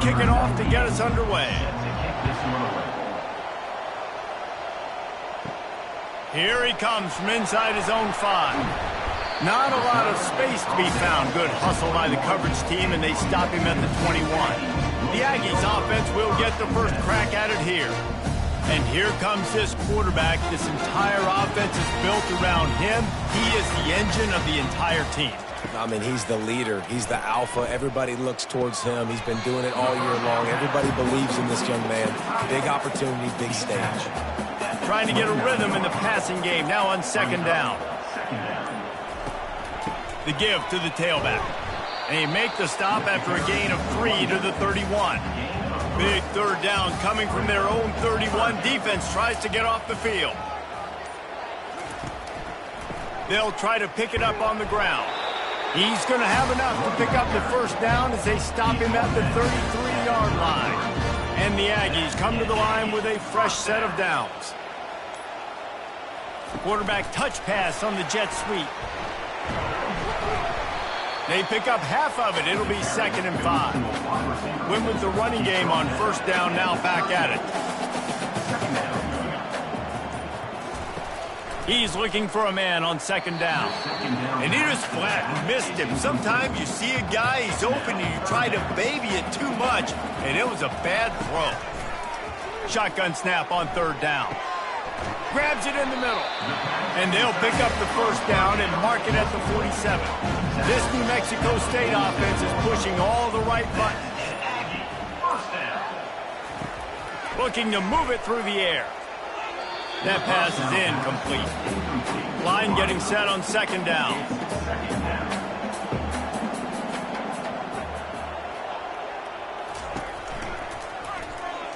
kick it off to get us underway. Here he comes from inside his own 5. Not a lot of space to be found. Good hustle by the coverage team, and they stop him at the 21. The Aggies offense will get the first crack at it here. And here comes this quarterback. This entire offense is built around him. He is the engine of the entire team. I mean, he's the leader. He's the alpha. Everybody looks towards him. He's been doing it all year long. Everybody believes in this young man. Big opportunity, big stage. Trying to get a rhythm in the passing game. Now on second down. The give to the tailback. And he make the stop after a gain of 3 to the 31. Big third down coming from their own 31. Defense tries to get off the field. They'll try to pick it up on the ground. He's going to have enough to pick up the first down as they stop him at the 33-yard line. And the Aggies come to the line with a fresh set of downs. Quarterback touch pass on the jet sweep. They pick up half of it. It'll be 2nd and 5. Win with the running game on first down, now back at it. He's looking for a man on second down. And he just flat missed him. Sometimes you see a guy, he's open, and you try to baby it too much, and it was a bad throw. Shotgun snap on third down. Grabs it in the middle. And they'll pick up the first down and mark it at the 47. This New Mexico State offense is pushing all the right buttons. Looking to move it through the air. That pass is incomplete. Line getting set on second down.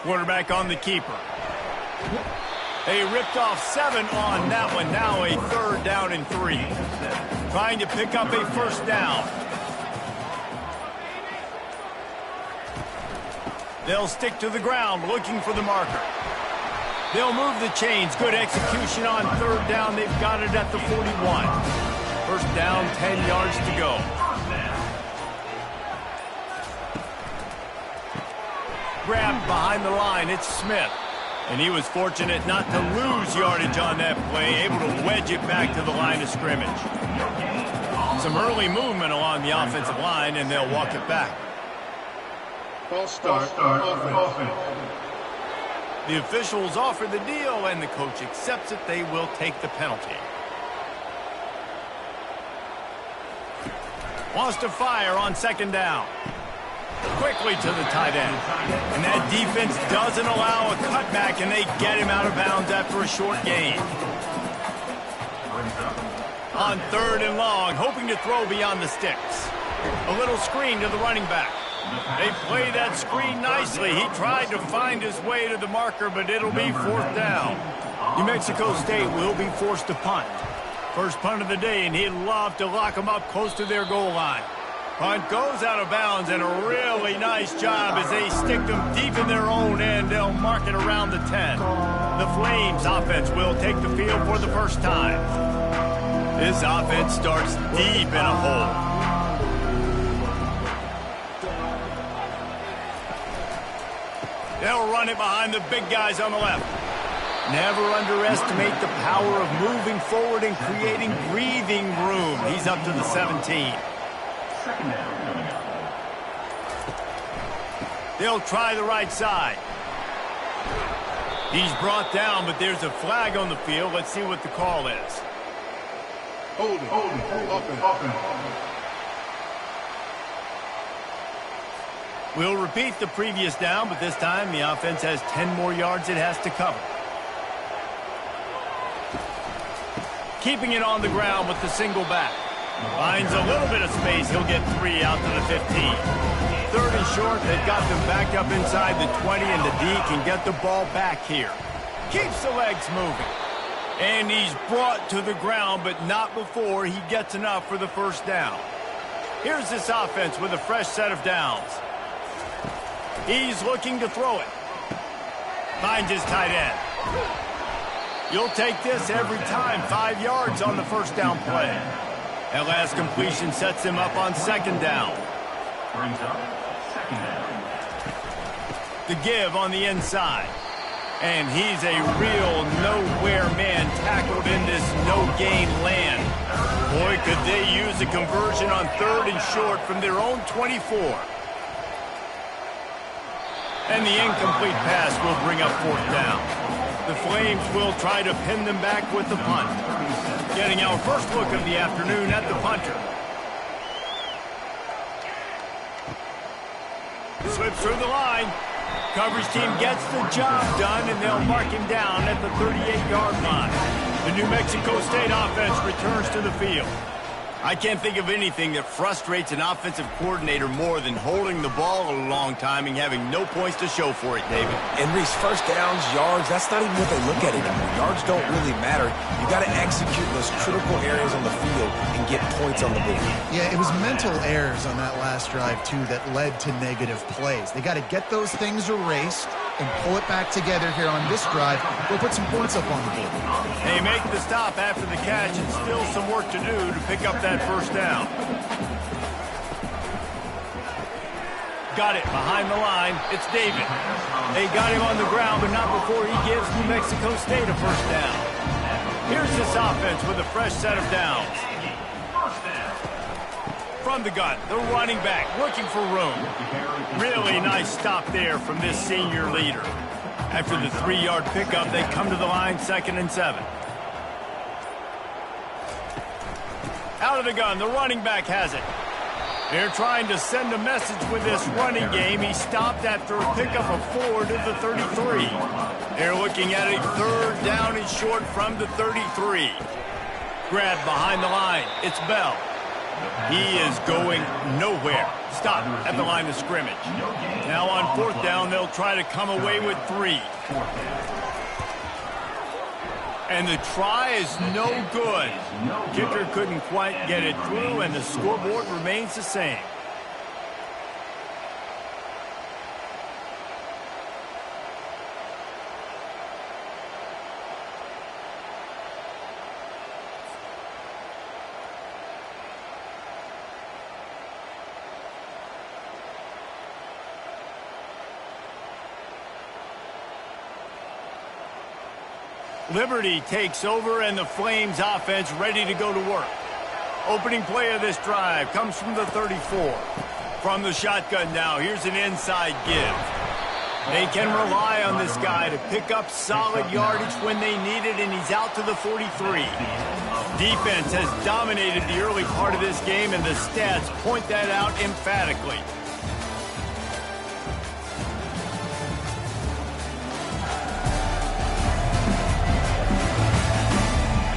Quarterback on the keeper. They ripped off 7 on that one. Now a third down and 3. Trying to pick up a first down. They'll stick to the ground looking for the marker. They'll move the chains. Good execution on third down. They've got it at the 41. First down, 10 yards to go. Grabbed behind the line. It's Smith. And he was fortunate not to lose yardage on that play, able to wedge it back to the line of scrimmage. Some early movement along the offensive line, and they'll walk it back. False start. Offense. The officials offer the deal, and the coach accepts it. They will take the penalty. Wants to fire on second down. Quickly to the tight end. And that defense doesn't allow a cutback, and they get him out of bounds after a short gain. On third and long, hoping to throw beyond the sticks. A little screen to the running back. They play that screen nicely. He tried to find his way to the marker, but it'll be fourth down. New Mexico State will be forced to punt. First punt of the day, and he'd love to lock them up close to their goal line. Punt goes out of bounds, and a really nice job as they stick them deep in their own end. They'll mark it around the 10. The Flames offense will take the field for the first time. This offense starts deep in a hole. They'll run it behind the big guys on the left. Never underestimate the power of moving forward and creating breathing room. He's up to the 17. They'll try the right side. He's brought down, but there's a flag on the field. Let's see what the call is. Hold it. We'll repeat the previous down, but this time the offense has 10 more yards it has to cover. Keeping it on the ground with the single back. Finds a little bit of space. He'll get 3 out to the 15. Third and short. They've got them backed up inside the 20, and the D can get the ball back here. Keeps the legs moving. And he's brought to the ground, but not before he gets enough for the first down. Here's this offense with a fresh set of downs. He's looking to throw it. Finds his tight end. You'll take this every time. 5 yards on the first down play. That last completion sets him up on second down. The give on the inside. And he's a real nowhere man tackled in this no-gain land. Boy, could they use a conversion on 3rd and short from their own 24. And the incomplete pass will bring up 4th down. The Flames will try to pin them back with the punt. Getting our first look of the afternoon at the punter. Slips through the line. Coverage team gets the job done, and they'll mark him down at the 38-yard line. The New Mexico State offense returns to the field. I can't think of anything that frustrates an offensive coordinator more than holding the ball a long time and having no points to show for it, David. And Reese, first downs, yards, that's not even what they look at anymore. Yards don't really matter. You got to execute those critical areas on the field and get points on the board. Yeah, it was mental errors on that last drive, too, that led to negative plays. They got to get those things erased and pull it back together here on this drive. We'll put some points up on the board. They make the stop after the catch, and still some work to do to pick up that first down. Got it behind the line. It's David. They got him on the ground, but not before he gives New Mexico State a first down. Here's this offense with a fresh set of downs. From the gun, the running back looking for room. Really nice stop there from this senior leader. After the 3-yard pickup, they come to the line 2nd and 7. Out of the gun, the running back has it. They're trying to send a message with this running game. He stopped after a pickup of 4 to the 33. They're looking at a 3rd down and short from the 33. Grab behind the line. It's Bell. He is going nowhere. Stop at the line of scrimmage. Now on 4th down, they'll try to come away with 3. And the try is no good. Kicker couldn't quite get it through, and the scoreboard remains the same. Liberty takes over, and the Flames offense ready to go to work. Opening play of this drive comes from the 34. From the shotgun now, here's an inside give. They can rely on this guy to pick up solid yardage when they need it, and he's out to the 43. Defense has dominated the early part of this game, and the stats point that out emphatically.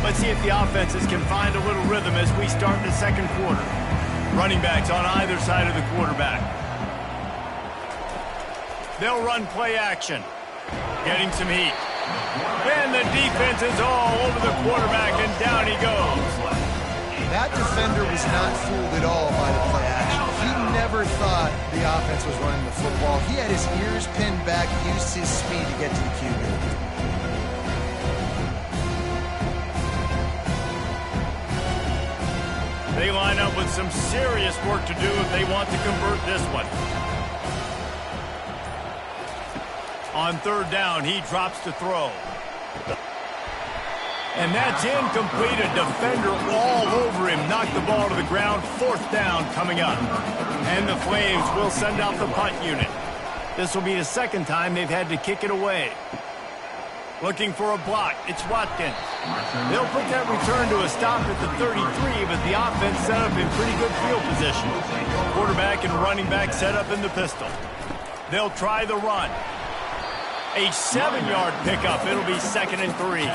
Let's see if the offenses can find a little rhythm as we start the 2nd quarter. Running backs on either side of the quarterback. They'll run play action. Getting some heat. And the defense is all over the quarterback, and down he goes. That defender was not fooled at all by the play action. He never thought the offense was running the football. He had his ears pinned back, used his speed to get to the QB. They line up with some serious work to do if they want to convert this one. On 3rd down, he drops to throw. And that's incomplete. A defender all over him. Knocked the ball to the ground. 4th down coming up. And the Flames will send out the punt unit. This will be the 2nd time they've had to kick it away. Looking for a block. It's Watkins. They'll put that return to a stop at the 33, but the offense set up in pretty good field position. Quarterback and running back set up in the pistol. They'll try the run. A 7-yard pickup. It'll be 2nd and 3.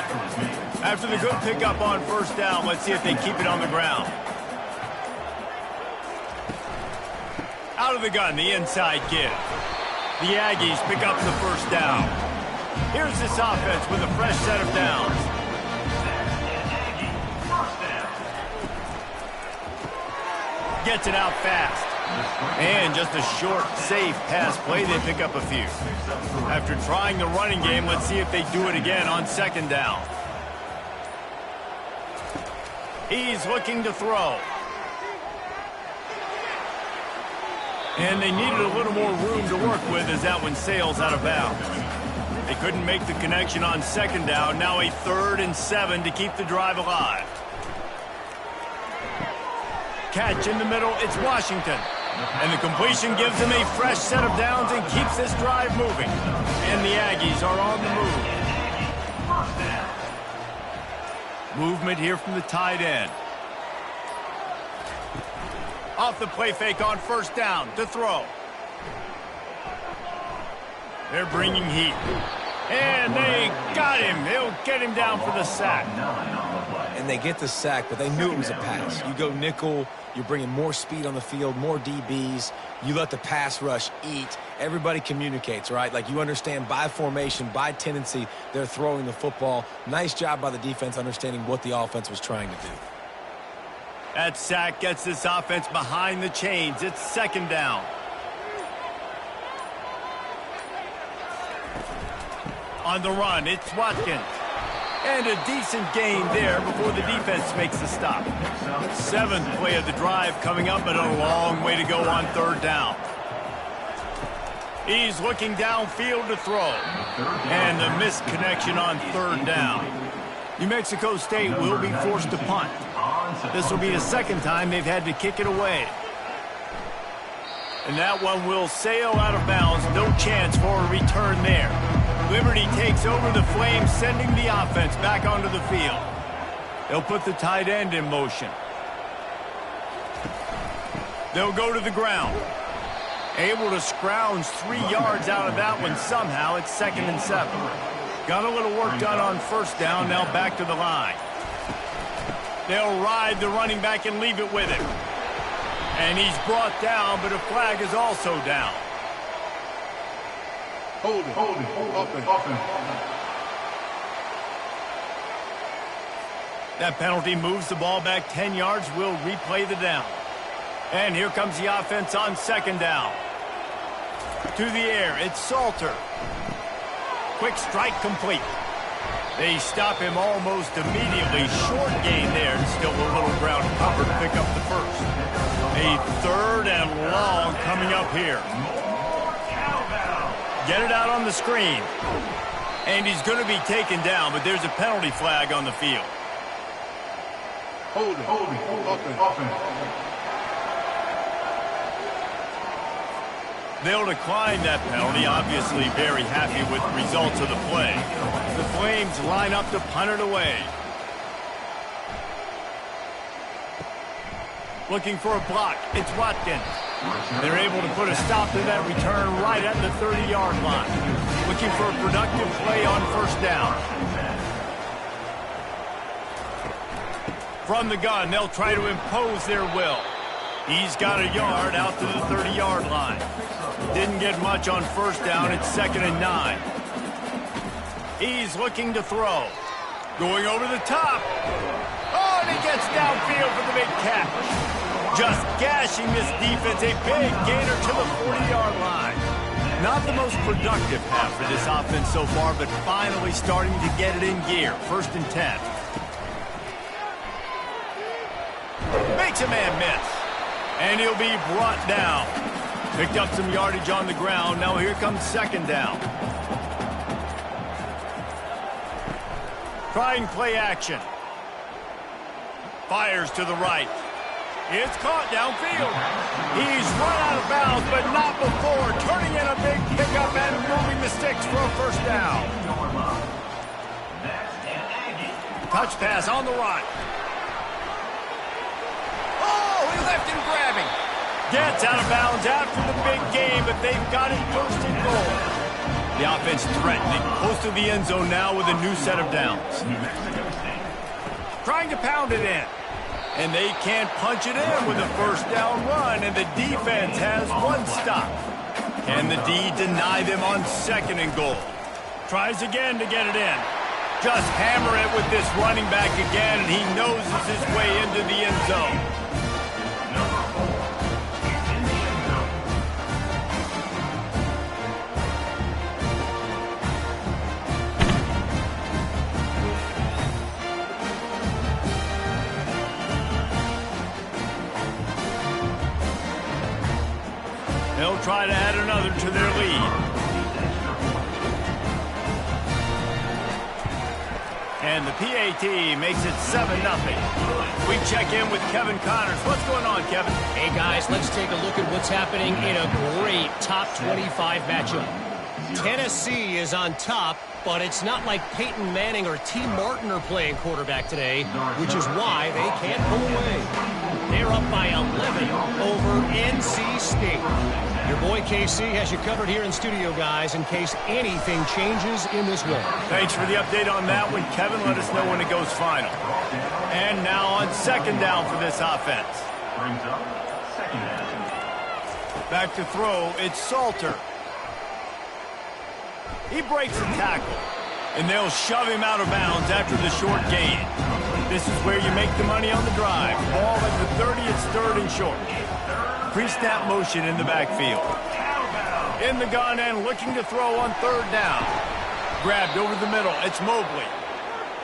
After the good pickup on 1st down, let's see if they keep it on the ground. Out of the gun, the inside give. The Aggies pick up the 1st down. Here's this offense with a fresh set of downs. Gets it out fast. And just a short, safe pass play, they pick up a few. After trying the running game, let's see if they do it again on 2nd down. He's looking to throw. And they needed a little more room to work with as that one sails out of bounds. They couldn't make the connection on second down. Now a 3rd and 7 to keep the drive alive. Catch in the middle, it's Washington. And the completion gives them a fresh set of downs and keeps this drive moving. And the Aggies are on the move. Movement here from the tight end. Off the play fake on 1st down to throw. They're bringing heat. And they got him. They'll get him down for the sack. And they get the sack, but they knew it was a pass. You go nickel, you're bringing more speed on the field, more DBs. You let the pass rush eat. Everybody communicates, right? Like you understand by formation, by tendency, they're throwing the football. Nice job by the defense understanding what the offense was trying to do. That sack gets this offense behind the chains. It's 2nd down. On the run, it's Watkins. And a decent gain there before the defense makes the stop. 7th play of the drive coming up, but a long way to go on 3rd down. He's looking downfield to throw. And the missed connection on 3rd down. New Mexico State will be forced to punt. This will be the 2nd time they've had to kick it away. And that one will sail out of bounds. No chance for a return there. Liberty takes over the Flames, sending the offense back onto the field. They'll put the tight end in motion. They'll go to the ground. Able to scrounge 3 yards out of that one somehow. It's 2nd and 7. Got a little work done on 1st down, now back to the line. They'll ride the running back and leave it with him. And he's brought down, but a flag is also down. Hold it. Offense. That penalty moves the ball back 10 yards. We'll replay the down. And here comes the offense on 2nd down. To the air, it's Salter. Quick strike complete. They stop him almost immediately. Short gain there. Still a little ground cover to pick up the 1st. A 3rd and long coming up here. Get it out on the screen. And he's going to be taken down, but there's a penalty flag on the field. Hold it. Offense. They'll decline that penalty, obviously very happy with the results of the play. The Flames line up to punt it away. Looking for a block, it's Watkins. They're able to put a stop to that return right at the 30-yard line. Looking for a productive play on 1st down. From the gun, they'll try to impose their will. He's got a yard out to the 30-yard line. Didn't get much on 1st down. It's 2nd and 9. He's looking to throw. Going over the top. Oh, and he gets downfield for the big catch. Just gashing this defense. A big gainer to the 40-yard line. Not the most productive half for this offense so far, but finally starting to get it in gear. 1st and 10. Makes a man miss. And he'll be brought down. Picked up some yardage on the ground. Now here comes 2nd down. Trying play action. Fires to the right. It's caught downfield. He's run out of bounds, but not before. Turning in a big pickup and moving the sticks for a 1st down. Touch pass on the run. Oh, he left him grabbing. Gets out of bounds after the big game, but they've got it 1st and goal. The offense threatening, close to the end zone now with a new set of downs. Trying to pound it in. And they can't punch it in with a 1st down run, and the defense has one stop. Can the D deny them on 2nd and goal? Tries again to get it in. Just hammer it with this running back again, and he noses his way into the end zone. They'll try to add another to their lead. And the PAT makes it 7-0. We check in with Kevin Connors. What's going on, Kevin? Hey, guys, let's take a look at what's happening in a great top 25 matchup. Tennessee is on top, but it's not like Peyton Manning or T. Martin are playing quarterback today, which is why they can't pull away. They're up by 11 over NC State. Your boy KC has you covered here in studio, guys, in case anything changes in this one. Thanks for the update on that one, Kevin. Let us know when it goes final. And now on second down for this offense. Brings up second down. Back to throw, it's Salter. He breaks a tackle, and they'll shove him out of bounds after the short gain. This is where you make the money on the drive. Ball at the 30, it's third and short. Pre-snap motion in the backfield. In the gun and looking to throw on third down. Grabbed over the middle, it's Mobley.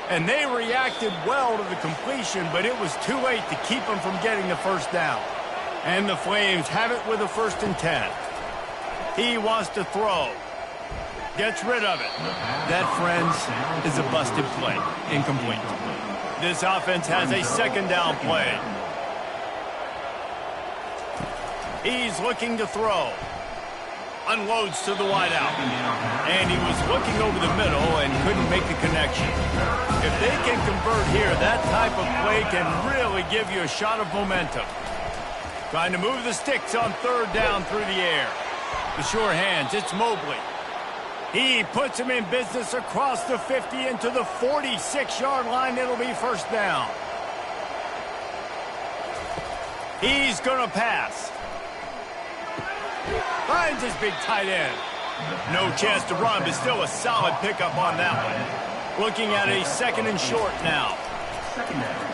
And they reacted well to the completion, but it was too late to keep them from getting the first down. And the Flames have it with a 1st and 10. He wants to throw. Gets rid of it. That, friends, is a busted play. Incomplete. This offense has a second down play. He's looking to throw. Unloads to the wideout. And he was looking over the middle and couldn't make the connection. If they can convert here, that type of play can really give you a shot of momentum. Trying to move the sticks on third down through the air. The sure hands, it's Mobley. He puts him in business across the 50 into the 46-yard line. It'll be first down. He's going to pass. Finds his big tight end. No chance to run, but still a solid pickup on that one. Looking at a 2nd and short now.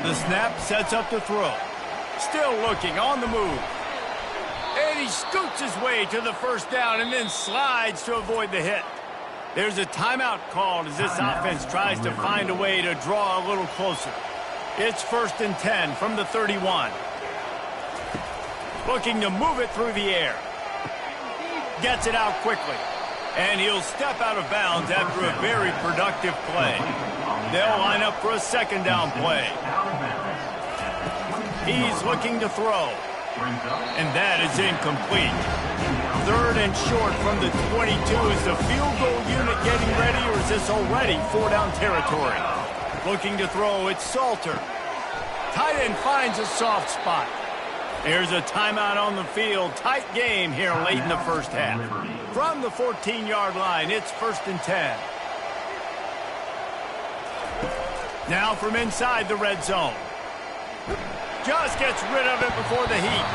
The snap sets up the throw. Still looking on the move. And he scoots his way to the first down and then slides to avoid the hit. There's a timeout called as this offense tries to find a way to draw a little closer. It's 1st and 10 from the 31. Looking to move it through the air. Gets it out quickly. And he'll step out of bounds after a very productive play. They'll line up for a second down play. He's looking to throw. And that is incomplete. 3rd and short from the 22. Is the field goal unit getting ready, or is this already 4-down territory? Looking to throw, it's Salter. Tight end finds a soft spot. There's a timeout on the field. Tight game here late in the first half. From the 14-yard line, it's 1st and 10. Now from inside the red zone. Just gets rid of it before the heat.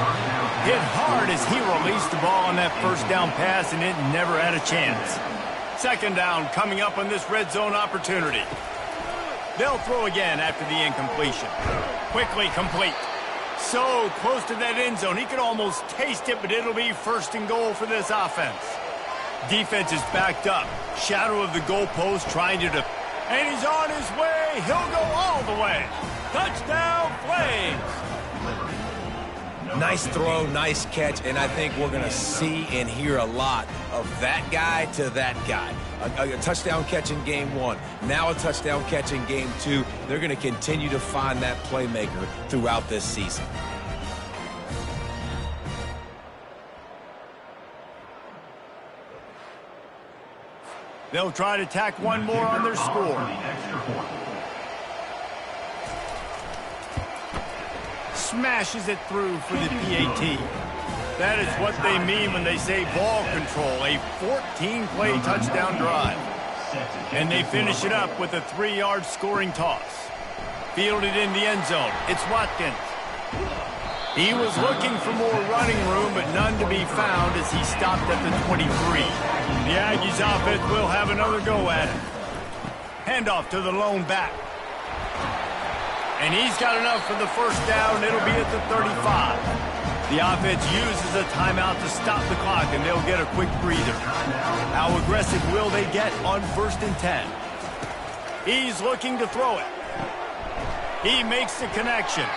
Hit hard as he released the ball on that first down pass, and it never had a chance. Second down coming up on this red zone opportunity. They'll throw again after the incompletion. Quickly complete. So close to that end zone. He could almost taste it, but it'll be 1st and goal for this offense. Defense is backed up. Shadow of the goalpost trying to... And he's on his way. He'll go all the way. Touchdown, Flames. Nice throw, nice catch, and I think we're going to see and hear a lot of that guy to that guy. A touchdown catch in game 1, now a touchdown catch in game 2. They're going to continue to find that playmaker throughout this season. They'll try to tack one more on their score. Smashes it through for the PAT. That is what they mean when they say ball control, a 14-play touchdown drive. And they finish it up with a 3-yard scoring toss. Fielded in the end zone. It's Watkins. He was looking for more running room, but none to be found as he stopped at the 23. The Aggies offense will have another go at it. Handoff to the lone back. And he's got enough for the first down. It'll be at the 35. The offense uses a timeout to stop the clock, and they'll get a quick breather. How aggressive will they get on 1st and 10? He's looking to throw it. He makes the connection.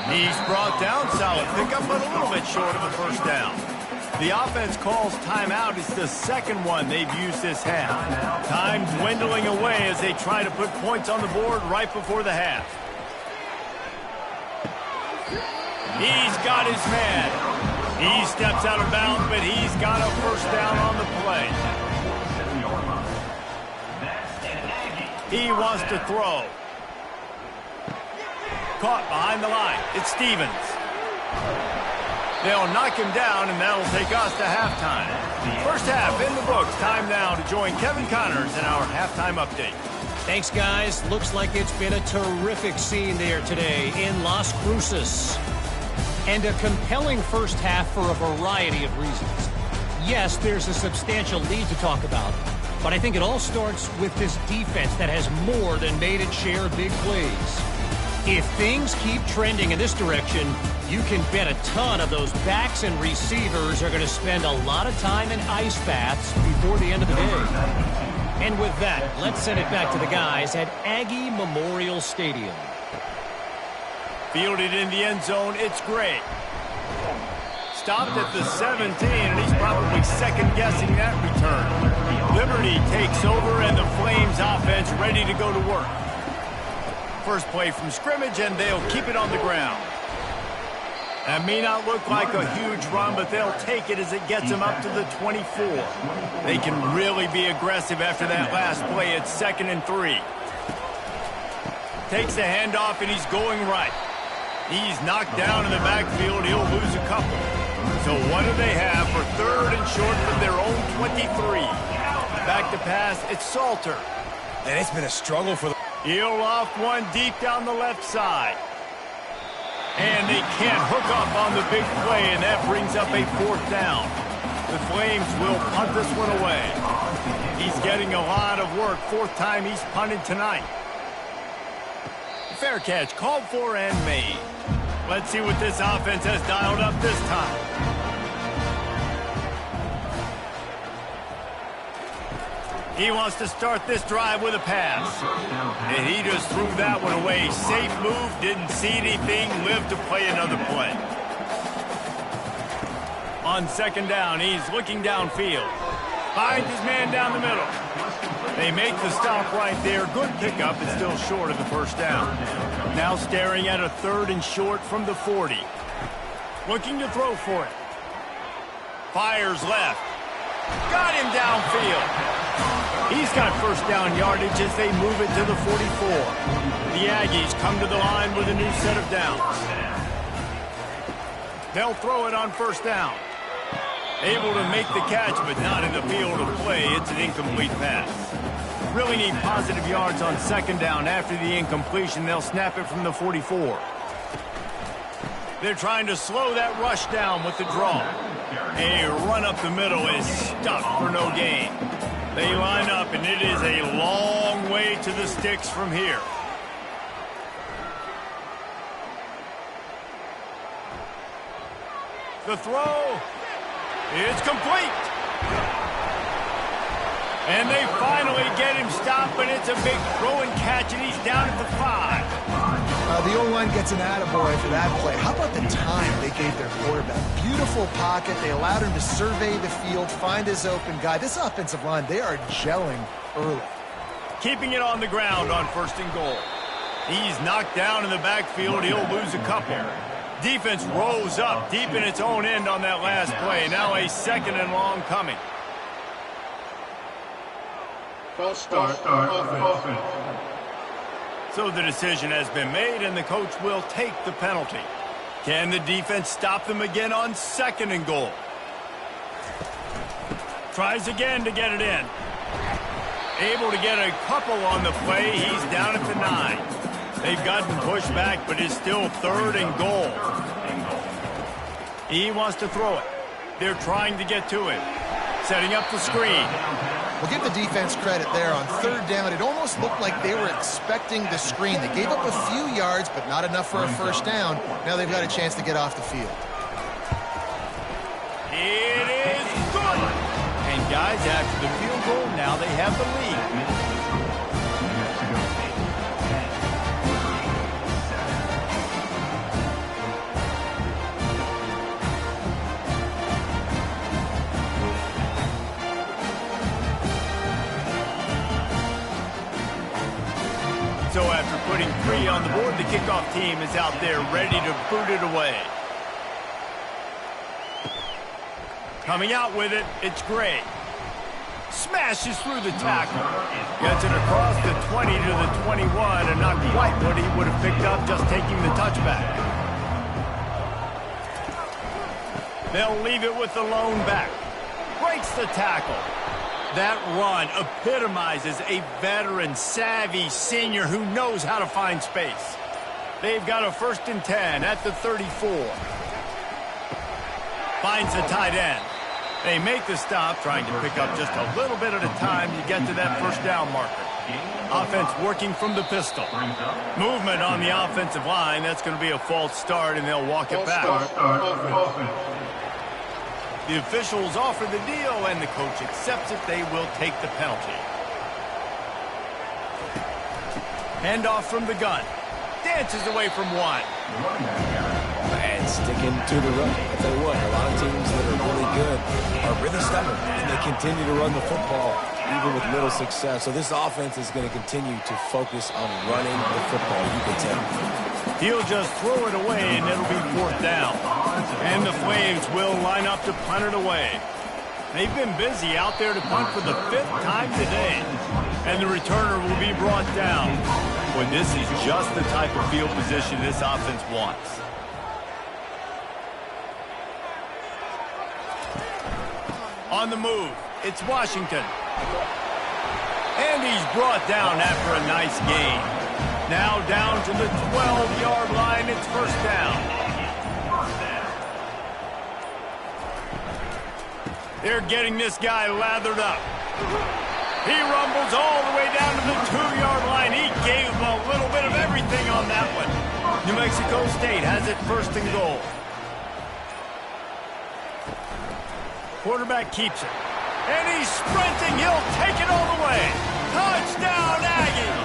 He's brought down, solid pickup, but a little bit short of the first down. The offense calls timeout. It's the second one they've used this half. Time dwindling away as they try to put points on the board right before the half. He's got his man. He steps out of bounds, but he's got a first down on the play. He wants to throw. Caught behind the line. It's Stevens. They'll knock him down, and that'll take us to halftime. First half in the books. Time now to join Kevin Connors in our halftime update. Thanks, guys. Looks like it's been a terrific scene there today in Las Cruces. And a compelling first half for a variety of reasons. Yes, there's a substantial lead to talk about, but I think it all starts with this defense that has more than made its share of big plays. If things keep trending in this direction, you can bet a ton of those backs and receivers are going to spend a lot of time in ice baths before the end of the day. And with that, let's send it back to the guys at Aggie Memorial Stadium. Fielded in the end zone, it's Gray. Stopped at the 17, and he's probably second-guessing that return. Liberty takes over, and the Flames offense ready to go to work. First play from scrimmage, and they'll keep it on the ground. That may not look like a huge run, but they'll take it as it gets them up to the 24. They can really be aggressive after that last play. It's 2nd and 3. Takes the handoff, and he's going right. He's knocked down in the backfield. He'll lose a couple. So what do they have for 3rd and short from their own 23? Back to pass, it's Salter. And it's been a struggle for the... He'll off one deep down the left side. And they can't hook up on the big play, and that brings up a 4th down. The Flames will punt this one away. He's getting a lot of work. 4th time he's punted tonight. Fair catch called for and made. Let's see what this offense has dialed up this time. He wants to start this drive with a pass. And he just threw that one away. Safe move, didn't see anything, lived to play another play. On 2nd down, he's looking downfield. Finds his man down the middle. They make the stop right there. Good pickup, but still short of the first down. Now staring at a 3rd and short from the 40. Looking to throw for it. Fires left. Got him downfield. He's got first down yardage as they move it to the 44. The Aggies come to the line with a new set of downs. They'll throw it on 1st down. Able to make the catch, but not in the field of play. It's an incomplete pass. Really need positive yards on 2nd down. After the incompletion, they'll snap it from the 44. They're trying to slow that rush down with the draw. A run up the middle is stuffed for no gain. They line up, and it is a long way to the sticks from here. The throw, it's complete. And they finally get him stopped, but it's a big throw and catch, and he's down at the 5. The O-line gets an attaboy for that play. How about the time they gave their quarterback? Beautiful pocket. They allowed him to survey the field, find his open guy. This offensive line, they are gelling early. Keeping it on the ground on 1st and goal. He's knocked down in the backfield. He'll lose a couple. Defense rose up deep in its own end on that last play. Now a 2nd and long coming. False start. Offense. So the decision has been made, and the coach will take the penalty. Can the defense stop them again on 2nd and goal? Tries again to get it in. Able to get a couple on the play. He's down at the 9. They've gotten pushed back, but it's still 3rd and goal. He wants to throw it. They're trying to get to him. Setting up the screen. We'll give the defense credit there on 3rd down. It almost looked like they were expecting the screen. They gave up a few yards, but not enough for a first down. Now they've got a chance to get off the field. It is good. And guys, after the field goal, now they have the lead. 3 on the board. The kickoff team is out there ready to boot it away. Coming out with it, it's Gray. Smashes through the tackle. Gets it across the 20 to the 21, and not quite what he would have picked up just taking the touchback. They'll leave it with the lone back. Breaks the tackle. That run epitomizes a veteran, savvy senior who knows how to find space. They've got a 1st and 10 at the 34. Finds the tight end. They make the stop, trying to pick up just a little bit at a time to get to that 1st down marker. Offense working from the pistol. Movement on the offensive line. That's going to be a false start, and they'll walk it back. The officials offer the deal, and the coach accepts it. They will take the penalty. Handoff from the gun. Dances away from one. And sticking to the run. I'll tell you what, a lot of teams that are really good are really stubborn, and they continue to run the football even with little success. So this offense is going to continue to focus on running the football, you can tell. He'll just throw it away, and it'll be 4th down. And the Flames will line up to punt it away. They've been busy out there to punt for the 5th time today. And the returner will be brought down. Boy, this is just the type of field position this offense wants. On the move, it's Washington. And he's brought down after a nice gain. Now down to the 12-yard line, it's 1st down. They're getting this guy lathered up. He rumbles all the way down to the 2-yard line. He gave him a little bit of everything on that one. New Mexico State has it 1st and goal. Quarterback keeps it. And he's sprinting. He'll take it all the way. Touchdown, Aggie!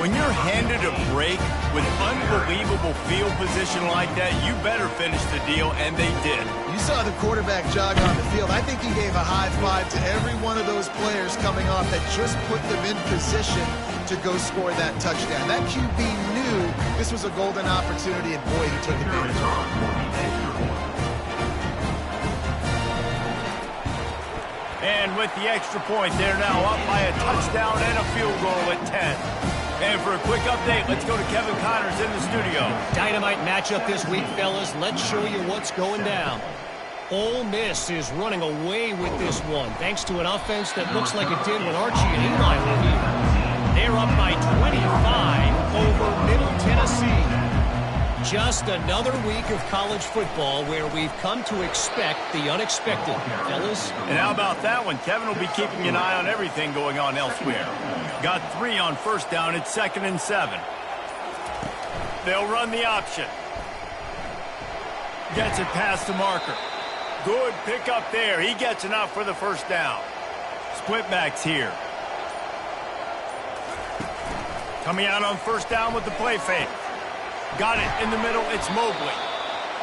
When you're handed a break with unbelievable field position like that, you better finish the deal, and they did. You saw the quarterback jog on the field. I think he gave a high five to every one of those players coming off that just put them in position to go score that touchdown. That QB knew this was a golden opportunity, and boy, he took advantage of it. And with the extra point, they're now up by a touchdown and a field goal at 10. And for a quick update, let's go to Kevin Connors in the studio. Dynamite matchup this week, fellas. Let's show you what's going down. Ole Miss is running away with this one, thanks to an offense that looks like it did when Archie and Eli were here. They're up by 25 over Middle Tennessee. Just another week of college football where we've come to expect the unexpected, fellas. And how about that one? Kevin will be keeping an eye on everything going on elsewhere. Got 3 on 1st down. It's 2nd and 7. They'll run the option. Gets it past the marker. Good pick up there. He gets enough for the 1st down. Split backs here. Coming out on 1st down with the play fake. Got it in the middle. It's Mobley.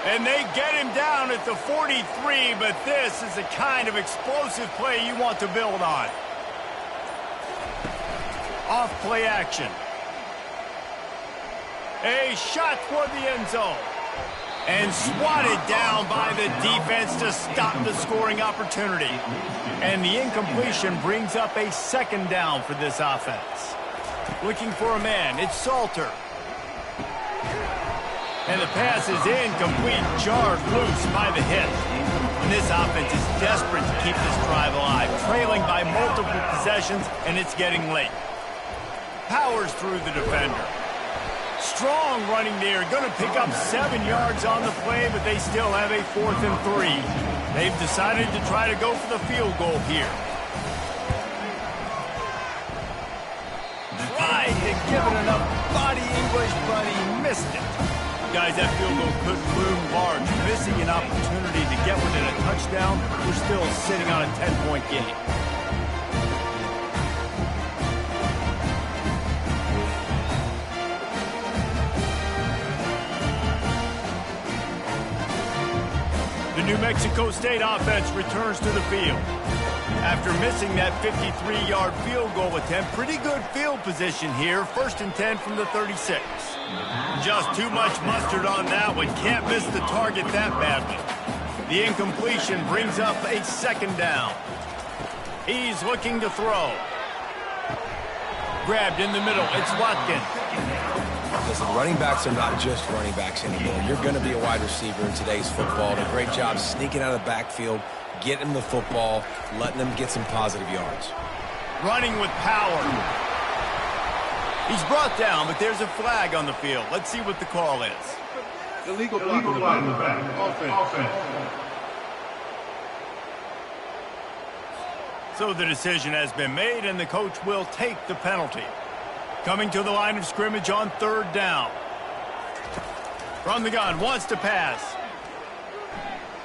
And they get him down at the 43, but this is the kind of explosive play you want to build on. Off play action. A shot toward the end zone. And swatted down by the defense to stop the scoring opportunity. And the incompletion brings up a 2nd down for this offense. Looking for a man. It's Salter. And the pass is incomplete, jarred loose by the hit. And this offense is desperate to keep this drive alive, trailing by multiple possessions, and it's getting late. Powers through the defender. Strong running there, going to pick up 7 yards on the play, but they still have a 4th and 3. They've decided to try to go for the field goal here. Tried to give it enough body English, but he missed it. Guys, that field goal could loom large. Missing an opportunity to get within a touchdown. We're still sitting on a 10-point game. The New Mexico State offense returns to the field. After missing that 53-yard field goal attempt, pretty good field position here. 1st and 10 from the 36. Just too much mustard on that one. Can't miss the target that badly. The incompletion brings up a 2nd down. He's looking to throw. Grabbed in the middle. It's Watkins. Listen, running backs are not just running backs anymore. You're going to be a wide receiver in today's football. And a great job sneaking out of the backfield, getting them the football, letting them get some positive yards. Running with power. He's brought down, but there's a flag on the field. Let's see what the call is. Illegal block in the back. Offense. So the decision has been made, and the coach will take the penalty. Coming to the line of scrimmage on 3rd down. From the gun, wants to pass.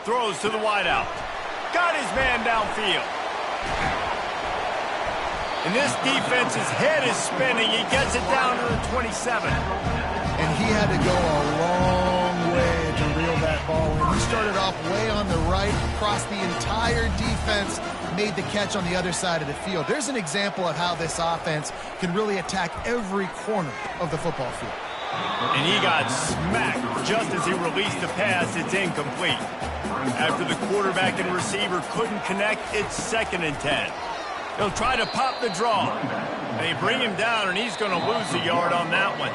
Throws to the wideout. Got his man downfield. And this defense's head is spinning. He gets it down to the 27. And he had to go a long way to reel that ball in. He started off way on the right, across the entire defense, made the catch on the other side of the field. There's an example of how this offense can really attack every corner of the football field. And he got smacked just as he released the pass. It's incomplete. After the quarterback and receiver couldn't connect, it's 2nd and 10. He'll try to pop the draw. They bring him down, and he's going to lose a yard on that one.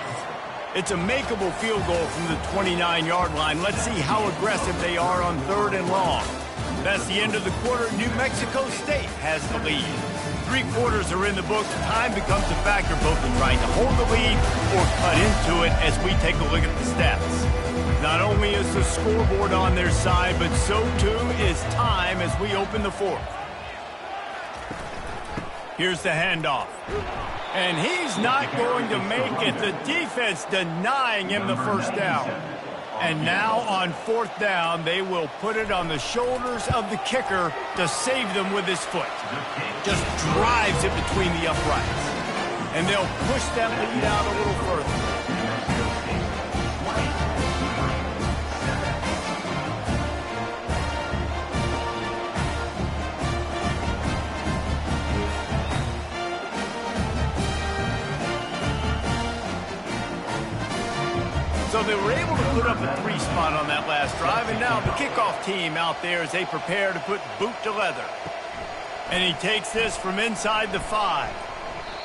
It's a makeable field goal from the 29-yard line. Let's see how aggressive they are on 3rd and long. That's the end of the quarter. New Mexico State has the lead. 3 quarters are in the books. Time becomes a factor both in trying to hold the lead or cut into it as we take a look at the stats. Not only is the scoreboard on their side, but so too is time as we open the 4th. Here's the handoff. And he's not going to make it. The defense denying him the 1st down. And now on 4th down, they will put it on the shoulders of the kicker to save them with his foot. Just drives it between the uprights. And they'll push that lead out a little further. So they were able to put up a 3 spot on that last drive, and now the kickoff team out there as they prepare to put boot to leather. And he takes this from inside the 5.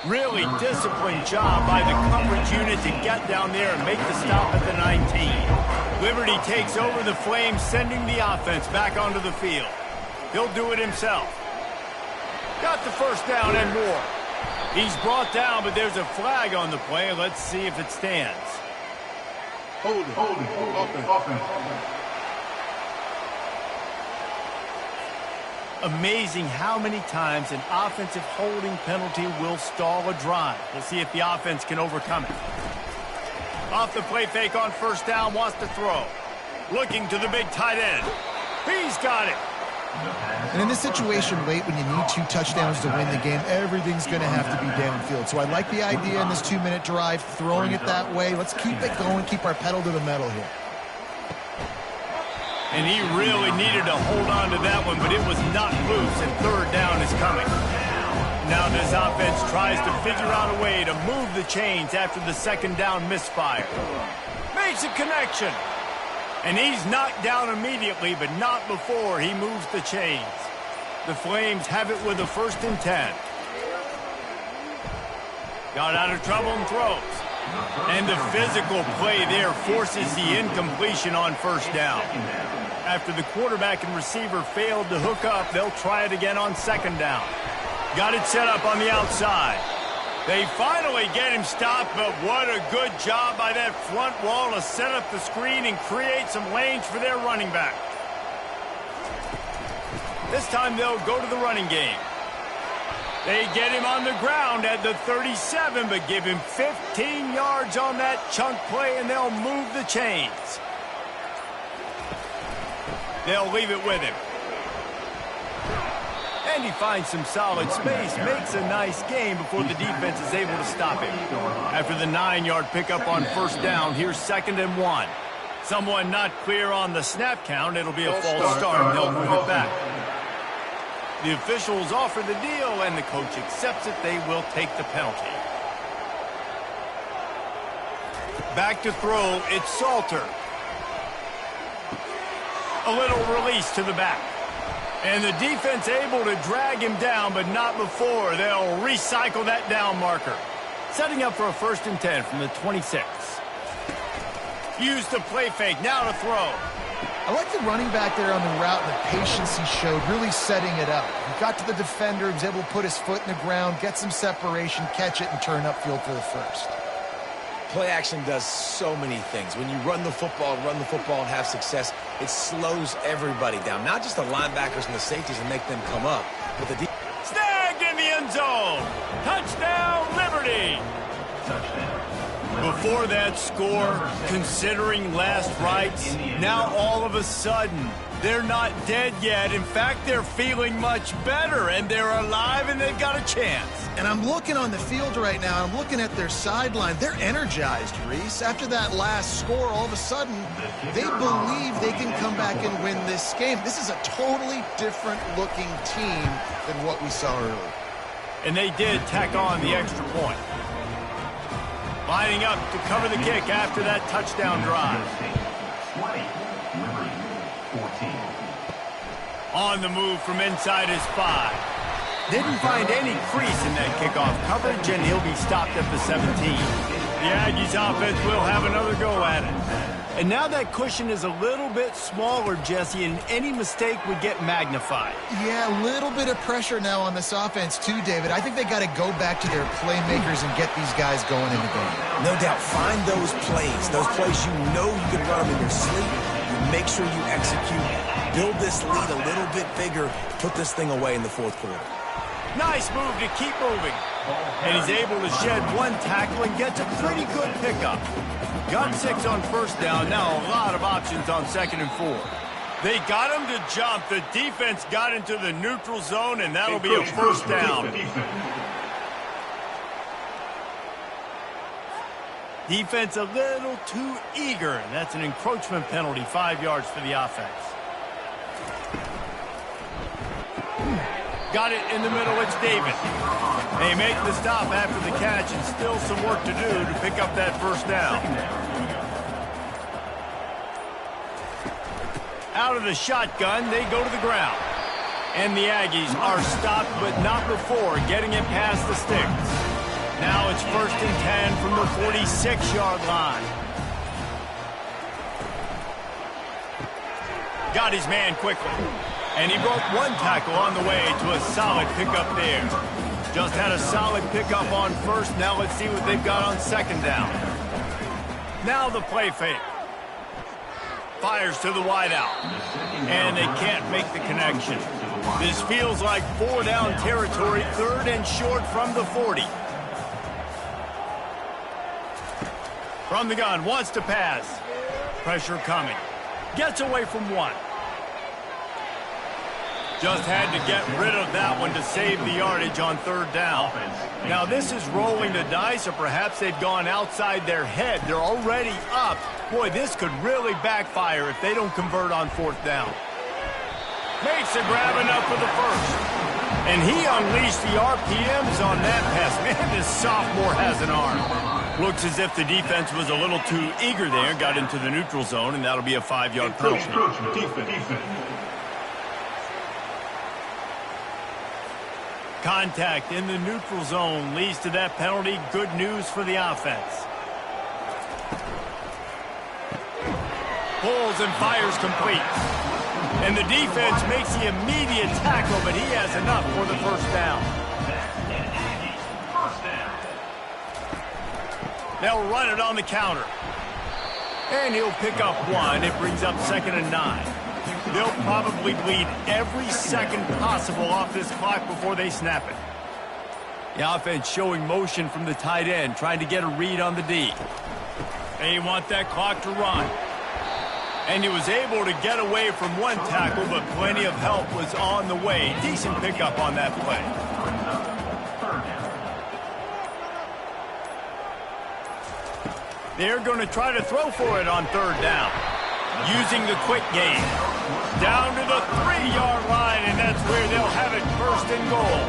Really disciplined job by the coverage unit to get down there and make the stop at the 19. Liberty takes over the Flames, sending the offense back onto the field. He'll do it himself. Got the 1st down and more. He's brought down, but there's a flag on the play. Let's see if it stands. Holding. Offense. Amazing how many times an offensive holding penalty will stall a drive. We'll see if the offense can overcome it. Off the play fake on 1st down, wants to throw. Looking to the big tight end. He's got it. And in this situation late when you need 2 touchdowns to win the game, everything's going to have to be downfield. So I like the idea in this 2-minute drive, throwing it that way. Let's keep it going, keep our pedal to the metal here. And he really needed to hold on to that one, but it was not loose, and 3rd down is coming. Now this offense tries to figure out a way to move the chains after the 2nd down misfire. Makes a connection. And he's knocked down immediately, but not before he moves the chains. The Flames have it with a 1st and 10. Got out of trouble and throws. And the physical play there forces the incompletion on 1st down. After the quarterback and receiver failed to hook up, they'll try it again on 2nd down. Got it set up on the outside. They finally get him stopped, but what a good job by that front wall to set up the screen and create some lanes for their running back. This time they'll go to the running game. They get him on the ground at the 37, but give him 15 yards on that chunk play, and they'll move the chains. They'll leave it with him. And he finds some solid space, makes a nice game before the defense is able to stop him. After the 9-yard pickup on 1st down, here's 2nd and 1. Someone not clear on the snap count. It'll be a false start. They'll move it back. The officials offer the deal, and the coach accepts it. They will take the penalty. Back to throw, it's Salter. A little release to the back. And the defense able to drag him down, but not before. They'll recycle that down marker. Setting up for a 1st and 10 from the 26. Use the play fake, now to throw. I like the running back there on the route and the patience he showed, really setting it up. He got to the defender, he was able to put his foot in the ground, get some separation, catch it, and turn upfield for the 1st. Play action does so many things. When you run the football and have success, it slows everybody down. Not just the linebackers and the safeties and make them come up, but the Snagged in the end zone. Touchdown, Liberty. Before that score, considering last rites, now all of a sudden, they're not dead yet. In fact, they're feeling much better, and they're alive, and they've got a chance. And I'm looking on the field right now. I'm looking at their sideline. They're energized, Reese. After that last score, all of a sudden, they believe they can come back and win this game. This is a totally different-looking team than what we saw earlier. And they did tack on the extra point. Lining up to cover the kick after that touchdown drive. 20, Liberty, 14. On the move from inside his 5. Didn't find any crease in that kickoff coverage, and he'll be stopped at the 17. The Aggies offense will have another go at it. And now that cushion is a little bit smaller, Jesse, and any mistake would get magnified. Yeah, a little bit of pressure now on this offense too, David. I think they got to go back to their playmakers and get these guys going in the game. No doubt, find those plays you know you can run them in your sleep. You make sure you execute, build this lead a little bit bigger, put this thing away in the 4th quarter. Nice move to keep moving. And he's able to shed one tackle and gets a pretty good pickup. Got 6 on 1st down, now a lot of options on 2nd and 4. They got him to jump. The defense got into the neutral zone, and that'll be a 1st down. Defense a little too eager, and that's an encroachment penalty, 5 yards for the offense. Got it in the middle, it's David. They make the stop after the catch, and still some work to do to pick up that 1st down. Out of the shotgun, they go to the ground. And the Aggies are stopped, but not before getting it past the sticks. Now it's 1st and 10 from the 46-yard line. Got his man quickly. And he broke one tackle on the way to a solid pickup there. Just had a solid pickup on 1st. Now let's see what they've got on 2nd down. Now the play fake. Fires to the wideout. And they can't make the connection. This feels like 4-down territory, 3rd and short from the 40. From the gun, wants to pass. Pressure coming. Gets away from 1. Just had to get rid of that one to save the yardage on 3rd down. Now this is rolling the dice, or perhaps they've gone outside their head. They're already up. Boy, this could really backfire if they don't convert on 4th down. Makes a grab enough for the 1st. And he unleashed the RPMs on that pass. Man, this sophomore has an arm. Looks as if the defense was a little too eager there, got into the neutral zone, and that'll be a 5-yard penalty. Contact in the neutral zone leads to that penalty. Good news for the offense. Pulls and fires complete. And the defense makes the immediate tackle, but he has enough for the 1st down. They'll run it on the counter. And he'll pick up 1. It brings up 2nd and 9. They'll probably bleed every second possible off this clock before they snap it. The offense showing motion from the tight end, trying to get a read on the D. They want that clock to run. And he was able to get away from one tackle, but plenty of help was on the way. Decent pickup on that play. They're going to try to throw for it on 3rd down, using the quick game. Down to the 3-yard line, and that's where they'll have it, first and goal.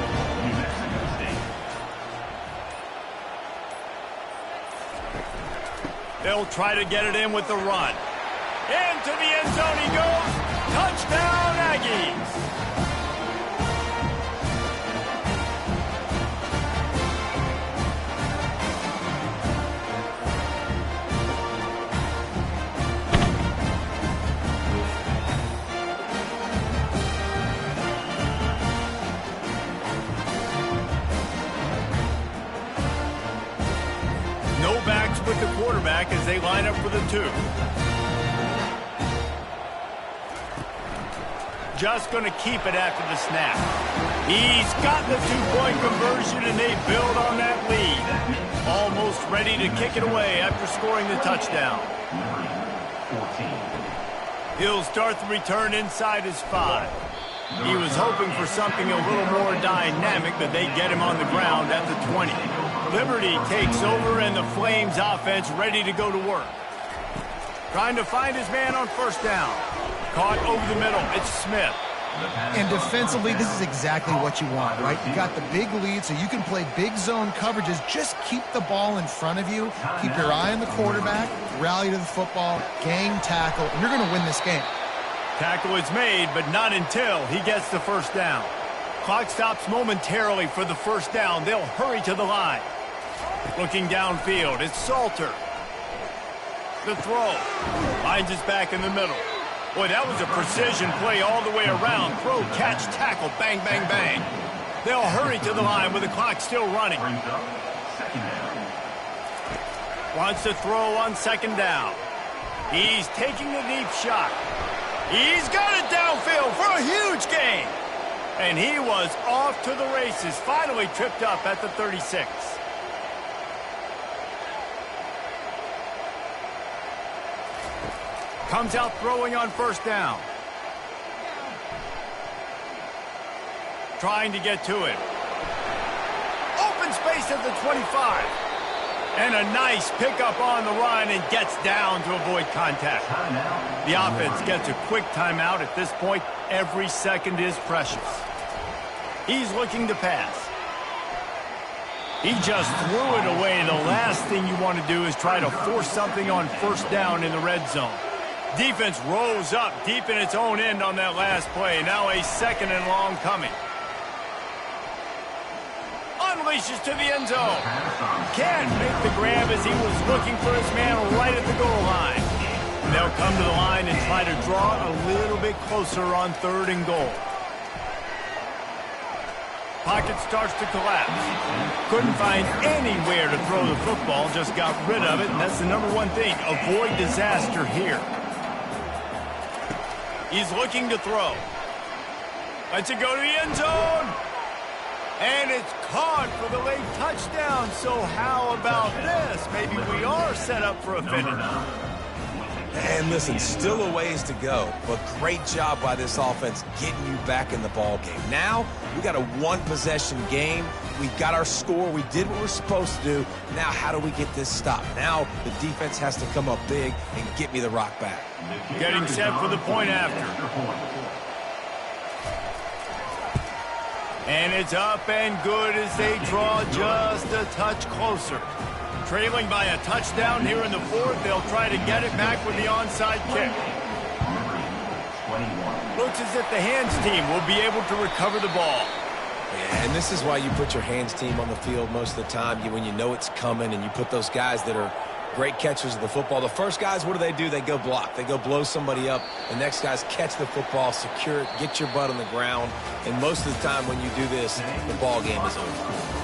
They'll try to get it in with the run. Into the end zone he goes. Touchdown, Aggies. No backs with the quarterback as they line up for the 2. Just going to keep it after the snap. He's got the 2-point conversion, and they build on that lead. Almost ready to kick it away after scoring the touchdown. He'll start the return inside his 5. He was hoping for something a little more dynamic, but they get him on the ground at the 20. Liberty takes over, and the Flames offense ready to go to work. Trying to find his man on first down. Caught over the middle. It's Smith. And defensively, this is exactly what you want, right? You got the big lead, so you can play big zone coverages. Just keep the ball in front of you. Keep your eye on the quarterback. Rally to the football. Gang tackle. And you're going to win this game. Tackle is made, but not until he gets the first down. Clock stops momentarily for the first down. They'll hurry to the line. Looking downfield, it's Salter. The throw. Finds his back in the middle. Boy, that was a precision play all the way around. Throw, catch, tackle, bang, bang, bang. They'll hurry to the line with the clock still running. Wants to throw on second down. He's taking the deep shot. He's got it downfield for a huge gain. And he was off to the races. Finally tripped up at the 36. Comes out throwing on first down. Trying to get to it. Open space at the 25. And a nice pickup on the run and gets down to avoid contact. The offense gets a quick timeout. At this point, every second is precious. He's looking to pass. He just threw it away. The last thing you want to do is try to force something on first down in the red zone. Defense rose up deep in its own end on that last play. Now a second and long coming. Unleashes to the end zone. Can't make the grab as he was looking for his man right at the goal line. And they'll come to the line and try to draw a little bit closer on third and goal. Pocket starts to collapse. Couldn't find anywhere to throw the football, just got rid of it, and that's the number one thing. Avoid disaster here. He's looking to throw. Lets it go to the end zone. And it's caught for the late touchdown. So how about this? Maybe we are set up for a finish. And listen, still a ways to go, but great job by this offense getting you back in the ball game. Now, we got a one-possession game. We got our score. We did what we're supposed to do. Now, how do we get this stopped? Now, the defense has to come up big and get me the rock back. Getting set for the point after. And it's up and good as they draw just a touch closer. Trailing by a touchdown here in the fourth. They'll try to get it back with the onside kick. Looks as if the hands team will be able to recover the ball. Yeah, and this is why you put your hands team on the field most of the time. When you know it's coming and you put those guys that are great catchers of the football. The first guys, what do? They go block. They go blow somebody up. The next guys catch the football, secure it, get your butt on the ground. And most of the time when you do this, the ball game is over.